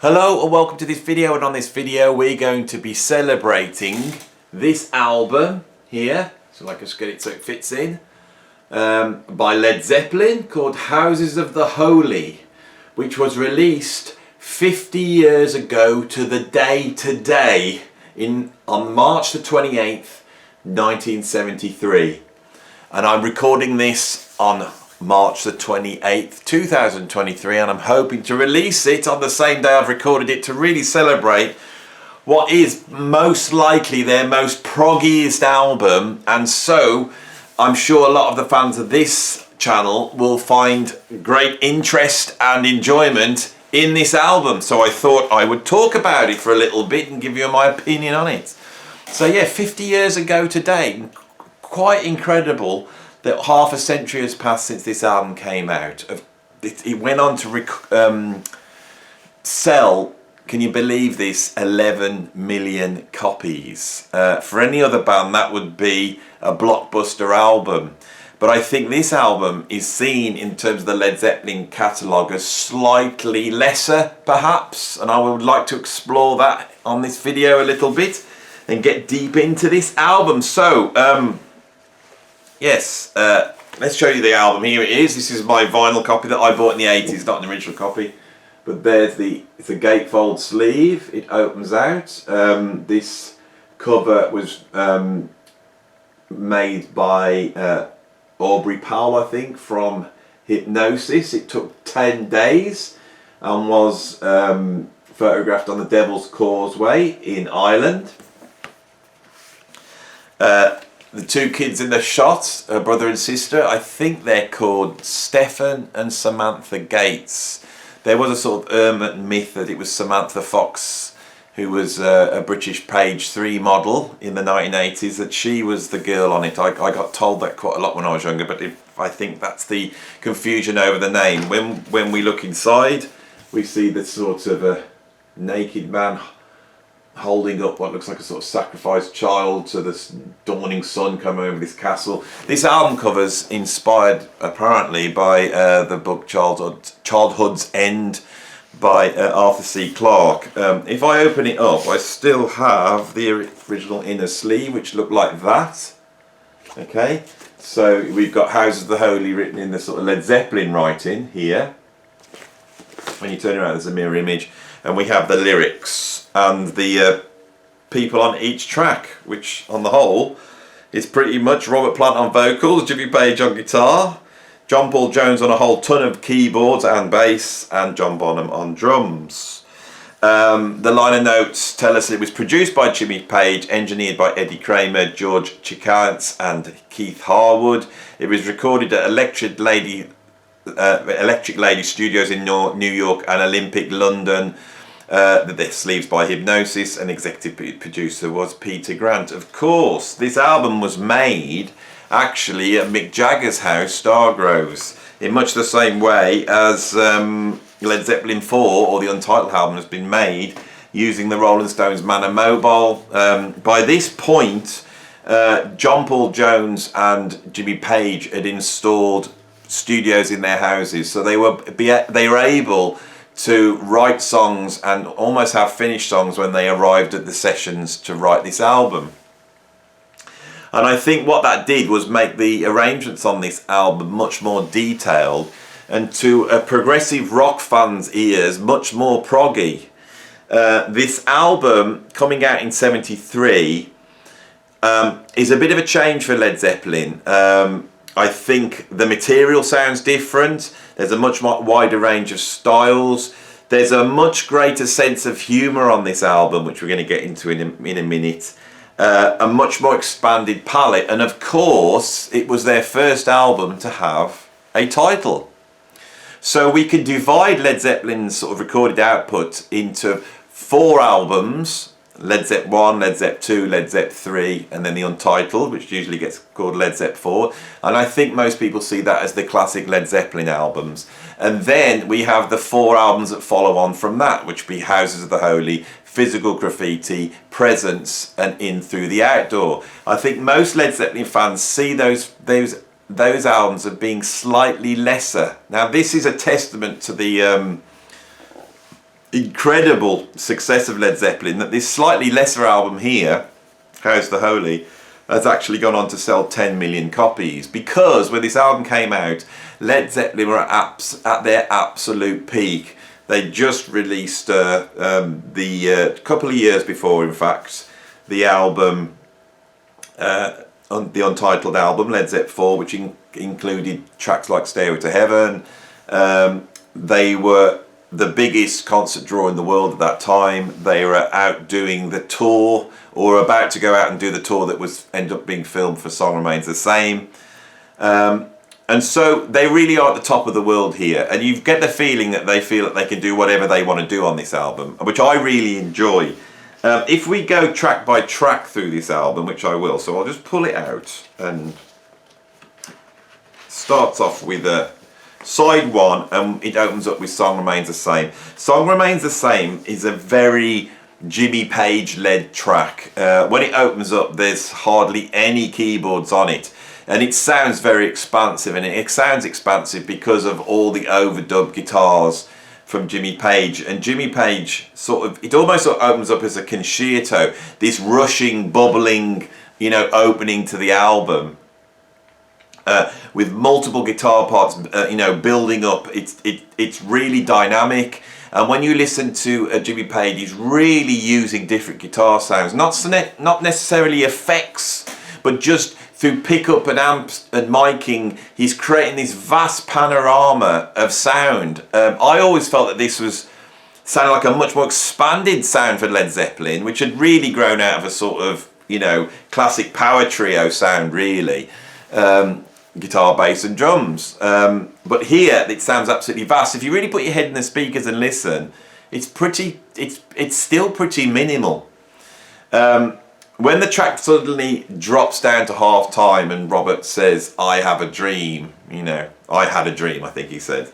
Hello and welcome to this video, and on this video we're going to be celebrating this album here, so I can just get it so it fits in, by Led Zeppelin, called Houses of the Holy, which was released 50 years ago to the day today on March the 28th, 1973. And I'm recording this on March the 28th, 2023, and I'm hoping to release it on the same day I've recorded it to really celebrate what is most likely their most proggiest album. And so I'm sure a lot of the fans of this channel will find great interest and enjoyment in this album. So I thought I would talk about it for a little bit and give you my opinion on it. So yeah, 50 years ago today, quite incredible that half a century has passed since this album came out. It went on to sell, can you believe this, 11 million copies. For any other band that would be a blockbuster album. But I think this album is seen in terms of the Led Zeppelin catalogue as slightly lesser perhaps, and I would like to explore that on this video a little bit and get deep into this album. So yes, let's show you the album. Here it is. This is my vinyl copy that I bought in the 80s, not an original copy. But there's it's a gatefold sleeve. It opens out. This cover was made by Aubrey Powell, I think, from Hypnosis. It took 10 days and was photographed on the Devil's Causeway in Ireland. The two kids in the shot, a brother and sister, I think they're called Stephen and Samantha Gates. There was a sort of urban myth that it was Samantha Fox, who was a British page 3 model in the 1980s, that she was the girl on it. I got told that quite a lot when I was younger, but I think that's the confusion over the name. When we look inside, we see this sort of a naked man holding up what looks like a sort of sacrificed child to this dawning sun coming over this castle. This album cover's inspired apparently by the book Childhood's End by Arthur C. Clarke. If I open it up, I still have the original inner sleeve, which looked like that. Okay, so we've got Houses of the Holy written in the sort of Led Zeppelin writing here. When you turn around, there's a mirror image, and we have the lyrics and the people on each track, which on the whole is pretty much Robert Plant on vocals, Jimmy Page on guitar, John Paul Jones on a whole ton of keyboards and bass, and John Bonham on drums. The liner notes tell us it was produced by Jimmy Page, engineered by Eddie Kramer, George Chikantz and Keith Harwood. It was recorded at Electric Lady Studios in New York and Olympic London. The sleeves by Hypnosis, and executive producer was Peter Grant. Of course, this album was made actually at Mick Jagger's house, Stargroves, in much the same way as Led Zeppelin 4, or the Untitled album, has been made using the Rolling Stones Manor Mobile. By this point, John Paul Jones and Jimmy Page had installed studios in their houses, so they were able to write songs and almost have finished songs when they arrived at the sessions to write this album. And I think what that did was make the arrangements on this album much more detailed, and to a progressive rock fan's ears much more proggy. This album, coming out in 73, is a bit of a change for Led Zeppelin. I think the material sounds different. There's a much wider range of styles. There's a much greater sense of humour on this album, which we're going to get into in a minute. A much more expanded palette. And of course, it was their first album to have a title. So we can divide Led Zeppelin's sort of recorded output into 4 albums. Led Zepp 1, Led Zepp 2, Led Zepp 3, and then the Untitled, which usually gets called Led Zepp 4. And I think most people see that as the classic Led Zeppelin albums. And then we have the 4 albums that follow on from that, which be Houses of the Holy, Physical Graffiti, Presence, and In Through the Outdoor. I think most Led Zeppelin fans see those albums as being slightly lesser. Now this is a testament to the incredible success of Led Zeppelin that this slightly lesser album here, How's the Holy, has actually gone on to sell 10 million copies, because when this album came out, Led Zeppelin were at their absolute peak. They just released the couple of years before, in fact, the album, the untitled album, Led Zepp 4, which included tracks like Stairway to Heaven. They were the biggest concert draw in the world at that time. They were out doing the tour, or about to go out and do the tour that was end up being filmed for Song Remains the Same. And so they really are at the top of the world here, and you get the feeling that they feel that they can do whatever they want to do on this album, which I really enjoy. If we go track by track through this album, which I will, so I'll just pull it out, and starts off with side 1, and it opens up with Song Remains the Same. Song Remains the Same is a very Jimmy Page led track. When it opens up, there's hardly any keyboards on it, and it sounds very expansive, and it sounds expansive because of all the overdub guitars from Jimmy Page. And Jimmy Page it almost sort of opens up as a concerto, this rushing, bubbling, opening to the album, with multiple guitar parts, building up. It's really dynamic. And when you listen to Jimmy Page, he's really using different guitar sounds, not necessarily effects, but just through pickup and amps and miking, he's creating this vast panorama of sound. I always felt that this sounded like a much more expanded sound for Led Zeppelin, which had really grown out of a sort of, classic power trio sound, really. Guitar, bass and drums. But here it sounds absolutely vast. If you really put your head in the speakers and listen, it's still pretty minimal. When the track suddenly drops down to half time and Robert says, "I have a dream," I had a dream, I think he said,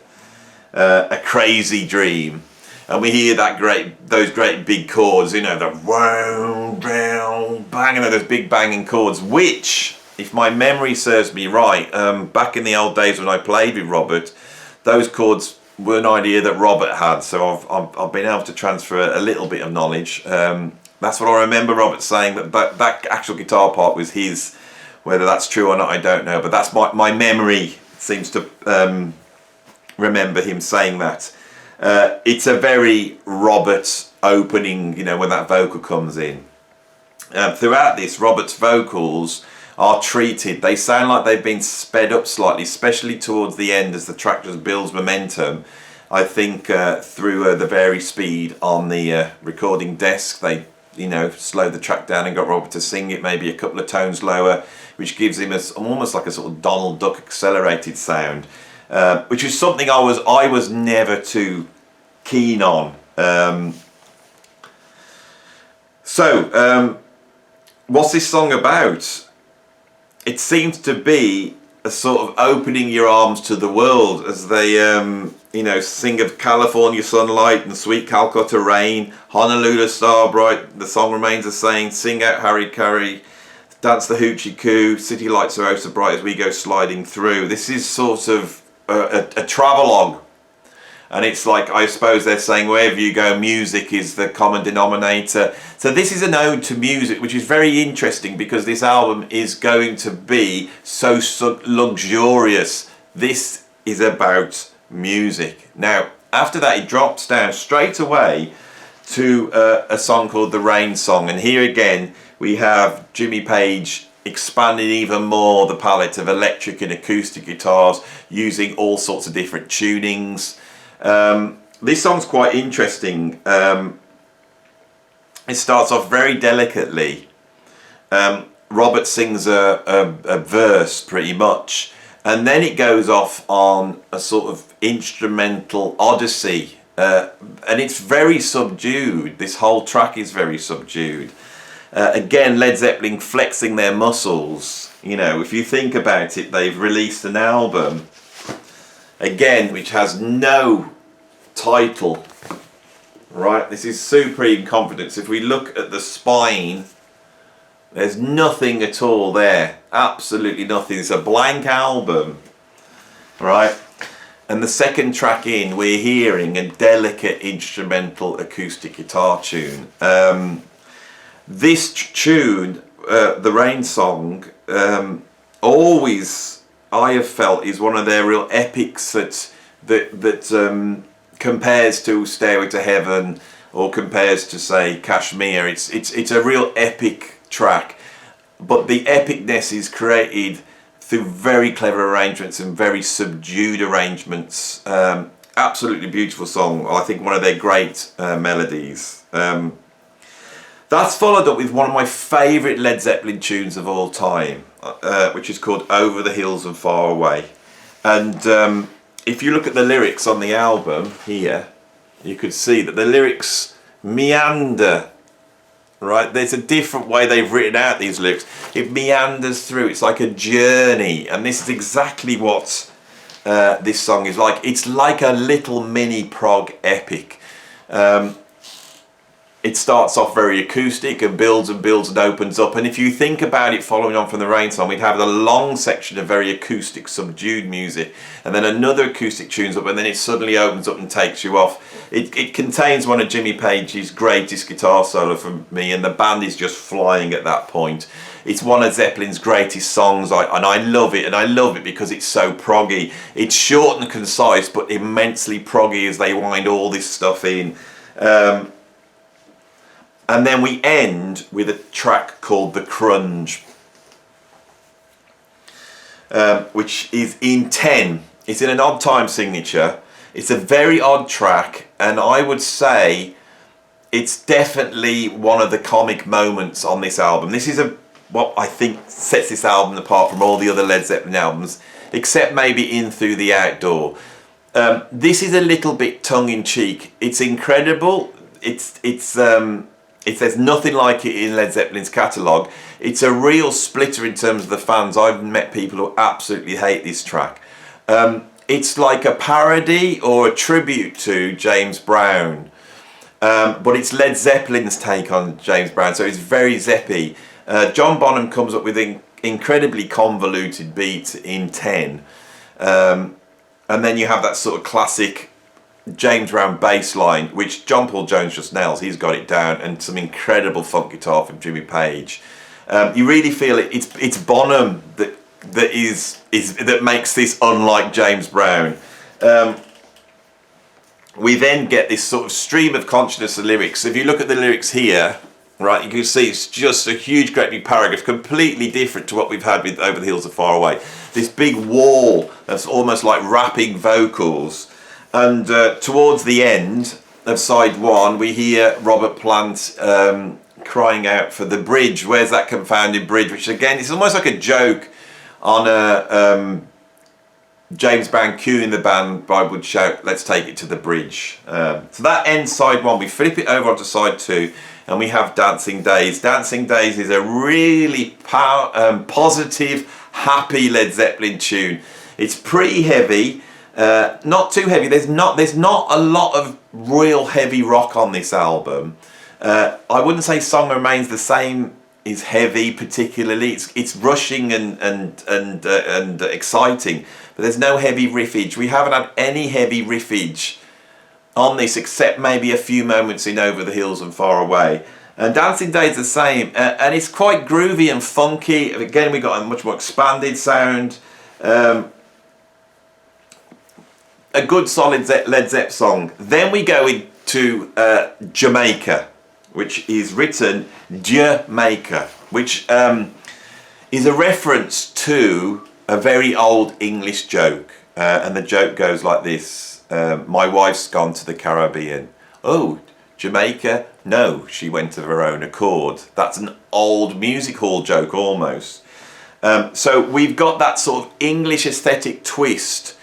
a crazy dream, and we hear those great big chords, the wow, down, bang, those big banging chords, which, if my memory serves me right, back in the old days when I played with Robert, those chords were an idea that Robert had, so I've been able to transfer a little bit of knowledge. That's what I remember Robert saying, that actual guitar part was his. Whether that's true or not, I don't know, but that's my memory seems to remember him saying that. It's a very Robert opening, when that vocal comes in. Throughout this, Robert's vocals are treated, they sound like they've been sped up slightly, especially towards the end as the track just builds momentum. I think through the vari speed on the recording desk, they slowed the track down and got Robert to sing it maybe a couple of tones lower, which gives him almost like a sort of Donald Duck accelerated sound, which is something I was never too keen on. What's this song about? It seems to be a sort of opening your arms to the world as they sing of California sunlight and sweet Calcutta rain, Honolulu starbright, the song remains the same, sing out Harry Carey, dance the hoochie coo, city lights are oh so bright as we go sliding through. This is sort of a travelogue, and it's like, I suppose they're saying wherever you go, music is the common denominator. So this is an ode to music, which is very interesting because this album is going to be so luxurious. This is about music. Now, after that, it drops down straight away to a song called The Rain Song, and here again we have Jimmy Page expanding even more the palette of electric and acoustic guitars, using all sorts of different tunings. This song's quite interesting. It starts off very delicately. Robert sings a verse pretty much, and then it goes off on a sort of instrumental odyssey, and it's very subdued. This whole track is very subdued. Again, Led Zeppelin flexing their muscles. If you think about it, they've released an album, again, which has no title, right? This is Supreme Confidence. If we look at the spine, there's nothing at all there. Absolutely nothing. It's a blank album, right? And the second track in, we're hearing a delicate instrumental acoustic guitar tune. This tune, the Rain Song, always I have felt is one of their real epics that compares to Stairway to Heaven or compares to, say, Kashmir. It's a real epic track, but the epicness is created through very clever arrangements and very subdued arrangements. Absolutely beautiful song. I think one of their great melodies. That's followed up with one of my favourite Led Zeppelin tunes of all time, which is called Over the Hills and Far Away. And if you look at the lyrics on the album here, you could see that the lyrics meander, right? There's a different way they've written out these lyrics. It meanders through, it's like a journey, and this is exactly what this song is like. It's like a little mini prog epic. It starts off very acoustic and builds and opens up, and if you think about it, following on from the Rain Song, we'd have a long section of very acoustic subdued music, and then another acoustic tunes up, and then it suddenly opens up and takes you off. It contains one of Jimmy Page's greatest guitar solo for me, and the band is just flying at that point. It's one of Zeppelin's greatest songs, and I love it because it's so proggy. It's short and concise, but immensely proggy as they wind all this stuff in. And then we end with a track called The Crunge, which is in 10. It's in an odd time signature. It's a very odd track, and I would say it's definitely one of the comic moments on this album. This is what I think sets this album apart from all the other Led Zeppelin albums, except maybe In Through the Outdoor. This is a little bit tongue-in-cheek. It's incredible. There's nothing like it in Led Zeppelin's catalogue. It's a real splitter in terms of the fans. I've met people who absolutely hate this track. It's like a parody or a tribute to James Brown, but it's Led Zeppelin's take on James Brown, so it's very Zeppy. John Bonham comes up with an incredibly convoluted beat in 10, and then you have that sort of classic James Brown bass line, which John Paul Jones just nails. He's got it down, and some incredible funk guitar from Jimmy Page. You really feel it. It's Bonham that makes this unlike James Brown. We then get this sort of stream of consciousness of lyrics. If you look at the lyrics here, right, you can see it's just a huge, great big paragraph, completely different to what we've had with Over the Hills and Far Away. This big wall that's almost like rapping vocals. And towards the end of side one, we hear Robert Plant crying out for the bridge. Where's that confounded bridge? Which again, it's almost like a joke on a James Brown cueing the band. I would shout, "Let's take it to the bridge." So that ends side one. We flip it over onto side two, and we have Dancing Days. Dancing Days is a really positive, happy Led Zeppelin tune. It's pretty heavy. Not too heavy. There's not a lot of real heavy rock on this album. I wouldn't say Song Remains the Same is heavy particularly. It's rushing and exciting, but there's no heavy riffage. We haven't had any heavy riffage on this except maybe a few moments in Over the Hills and Far Away. And Dancing Days the same, and it's quite groovy and funky. Again, we got a much more expanded sound. A good solid Led Zepp song. Then we go into Jamaica, which is written Jamaica, which is a reference to a very old English joke. And the joke goes like this. My wife's gone to the Caribbean. Oh, Jamaica? No, she went of her own accord. That's an old music hall joke almost. So we've got that sort of English aesthetic twist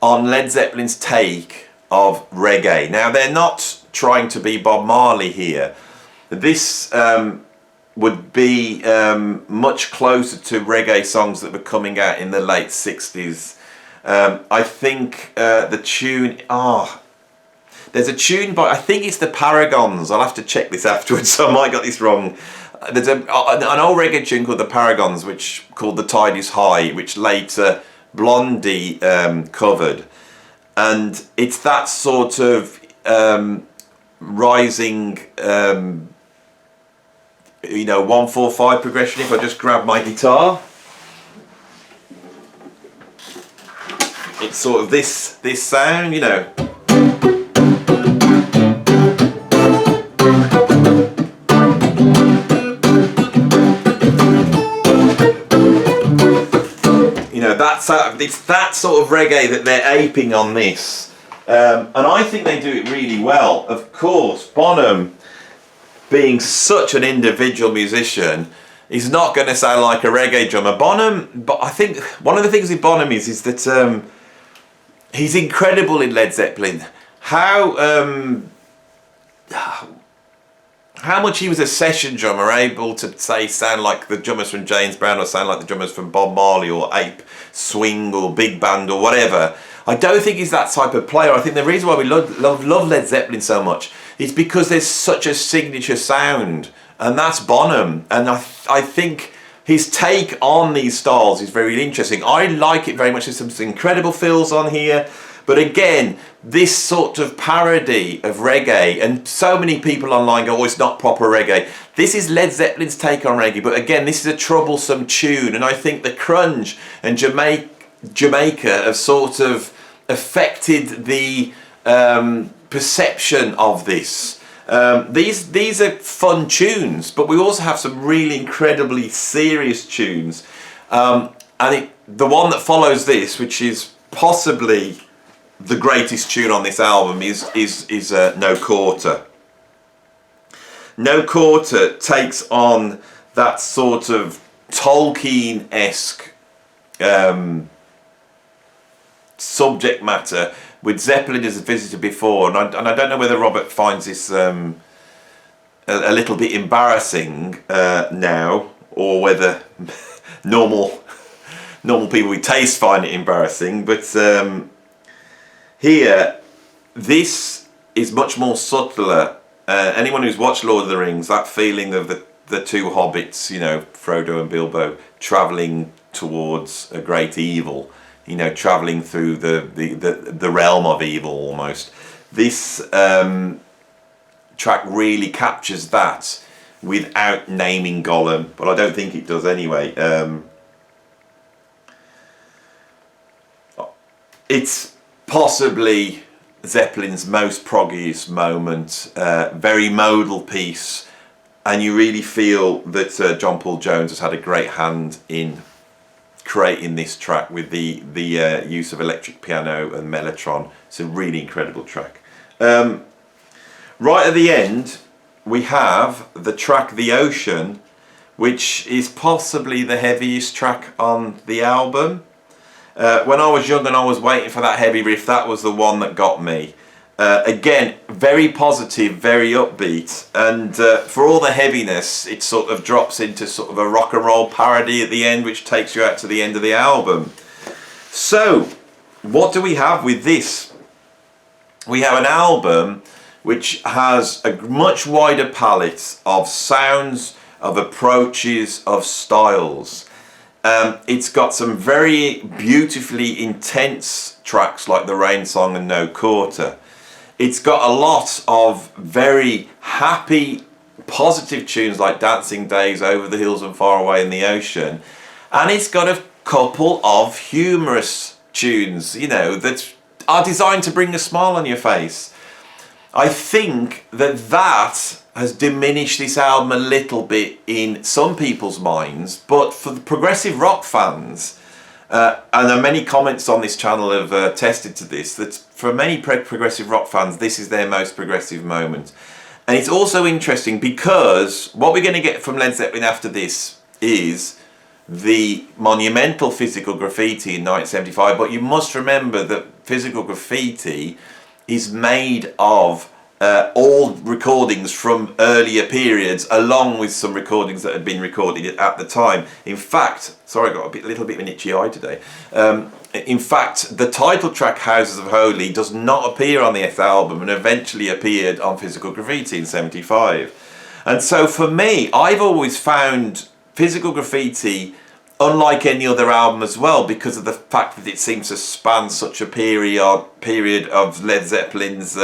on Led Zeppelin's take of reggae. Now, they're not trying to be Bob Marley here. This would be much closer to reggae songs that were coming out in the late 60s. I think the tune... there's a tune by... I think it's the Paragons. I'll have to check this afterwards, so I might got this wrong. There's an old reggae tune called the Paragons, called The Tide Is High, which later Blondie covered, and it's that sort of rising 1-4-5 progression. If I just grab my guitar, it's sort of this sound, you know. It's that sort of reggae that they're aping on this, and I think they do it really well. Of course, Bonham, being such an individual musician, is not going to sound like a reggae drummer. Bonham, but I think one of the things with Bonham is that he's incredible in Led Zeppelin. How much he was a session drummer, able to sound like the drummers from James Brown or sound like the drummers from Bob Marley or Ape Swing or Big Band or whatever. I don't think he's that type of player. I think the reason why we love Led Zeppelin so much is because there's such a signature sound, and that's Bonham. And I think his take on these styles is very interesting. I like it very much. There's some incredible fills on here. But again, this sort of parody of reggae, and so many people online go, oh, it's not proper reggae. This is Led Zeppelin's take on reggae, but again, this is a troublesome tune, and I think the Crunge and Jamaica have sort of affected the perception of this. These are fun tunes, but we also have some really incredibly serious tunes. The one that follows this, which is possibly the greatest tune on this album, is No Quarter. No Quarter takes on that sort of Tolkien-esque subject matter with Zeppelin as a visitor before, and I don't know whether Robert finds this a little bit embarrassing now, or whether normal people with taste find it embarrassing, but here, this is much more subtler. Anyone who's watched Lord of the Rings, that feeling of the two hobbits, you know, Frodo and Bilbo, travelling towards a great evil, you know, travelling through the realm of evil almost. This track really captures that without naming Gollum, but I don't think it does anyway. It's possibly Zeppelin's most proggiest moment, very modal piece, and you really feel that John Paul Jones has had a great hand in creating this track with the use of electric piano and mellotron. It's a really incredible track. Right at the end, we have the track The Ocean, which is possibly the heaviest track on the album. When I was young and I was waiting for that heavy riff, that was the one that got me. Again, very positive, very upbeat, and for all the heaviness, it sort of drops into sort of a rock and roll parody at the end, which takes you out to the end of the album. So, what do we have with this? We have an album which has a much wider palette of sounds, of approaches, of styles. It's got some very beautifully intense tracks like The Rain Song and No Quarter. It's got a lot of very happy, positive tunes like Dancing Days, Over the Hills and Far Away in the Ocean. And it's got a couple of humorous tunes, you know, that are designed to bring a smile on your face. I think that has diminished this album a little bit in some people's minds, but for the progressive rock fans, and there are many comments on this channel have attested to this, that for many progressive rock fans, this is their most progressive moment. And it's also interesting because what we're going to get from Led Zeppelin after this is the monumental Physical Graffiti in 1975, but you must remember that Physical Graffiti is made of all recordings from earlier periods, along with some recordings that had been recorded at the time. In fact, sorry, I got a little bit of an itchy eye today. In fact, the title track Houses of Holy does not appear on the X album and eventually appeared on Physical Graffiti in 75. And so for me, I've always found Physical Graffiti unlike any other album as well, because of the fact that it seems to span such a period of Led Zeppelin's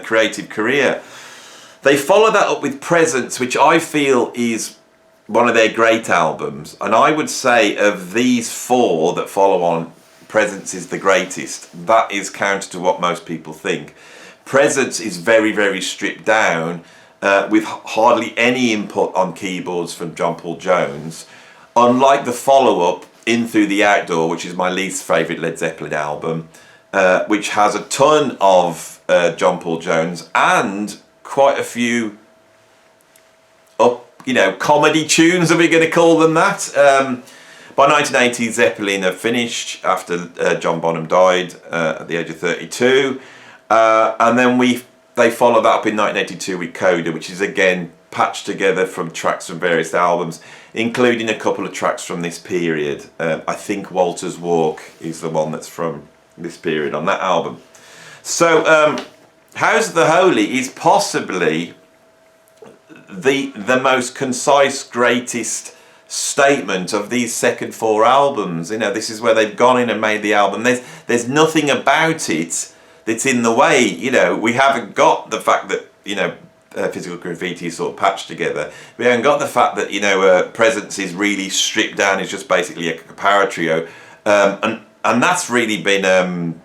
creative career. They follow that up with Presence, which I feel is one of their great albums, and I would say of these four that follow on, Presence is the greatest. That is counter to what most people think. Presence is very, very stripped down, with hardly any input on keyboards from John Paul Jones, unlike the follow-up, In Through the Outdoor, which is my least favourite Led Zeppelin album, which has a ton of John Paul Jones and quite a few comedy tunes, are we going to call them that? By 1980, Zeppelin have finished after John Bonham died at the age of 32, and then they followed that up in 1982 with Coda, which is again patched together from tracks from various albums, including a couple of tracks from this period. I think Walter's Walk is the one that's from this period on that album. So House of the Holy is possibly the most concise, greatest statement of these second four albums. This is where they've gone in and made the album. There's nothing about it that's in the way. We haven't got the fact that Physical Graffiti is sort of patched together. We haven't got the fact that Presence is really stripped down. It's just basically a power trio, and that's really been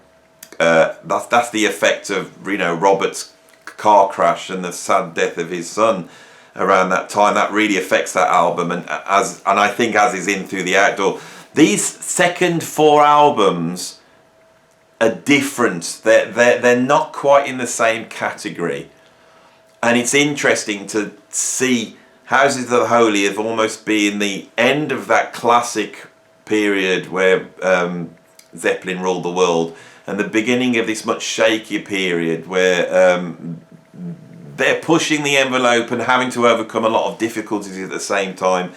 that's the effect of Robert's car crash and the sad death of his son around that time. That really affects that album, and I think as is In Through the Outdoor. These second four albums are different. They're not quite in the same category, and it's interesting to see Houses of the Holy have almost been the end of that classic period where Zeppelin ruled the world, and the beginning of this much shakier period where they're pushing the envelope and having to overcome a lot of difficulties at the same time.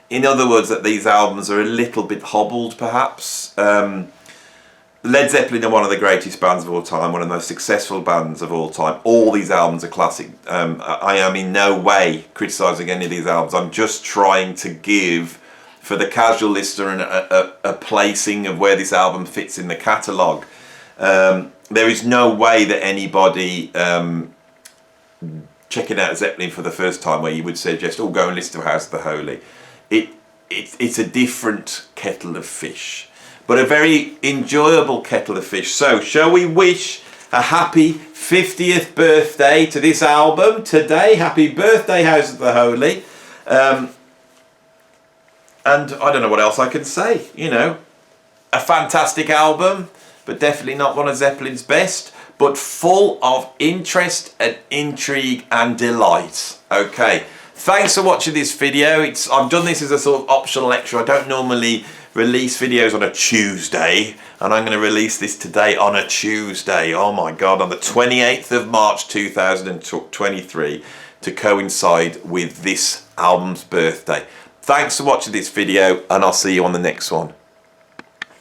In other words, that these albums are a little bit hobbled, perhaps. Led Zeppelin are one of the greatest bands of all time, one of the most successful bands of all time. All these albums are classic. I am in no way criticising any of these albums. I'm just trying to give, for the casual listener, a placing of where this album fits in the catalogue. There is no way that anybody checking out Zeppelin for the first time where you would suggest, go and listen to House of the Holy. It's a different kettle of fish, but a very enjoyable kettle of fish. So shall we wish a happy 50th birthday to this album today? Happy birthday, House of the Holy. And I don't know what else I can say. A fantastic album, but definitely not one of Zeppelin's best, but full of interest and intrigue and delight. Okay, thanks for watching this video. I've done this as a sort of optional extra. I don't normally release videos on a Tuesday, and I'm going to release this today on a Tuesday. Oh my God, on the 28th of March 2023, to coincide with this album's birthday. Thanks for watching this video, and I'll see you on the next one.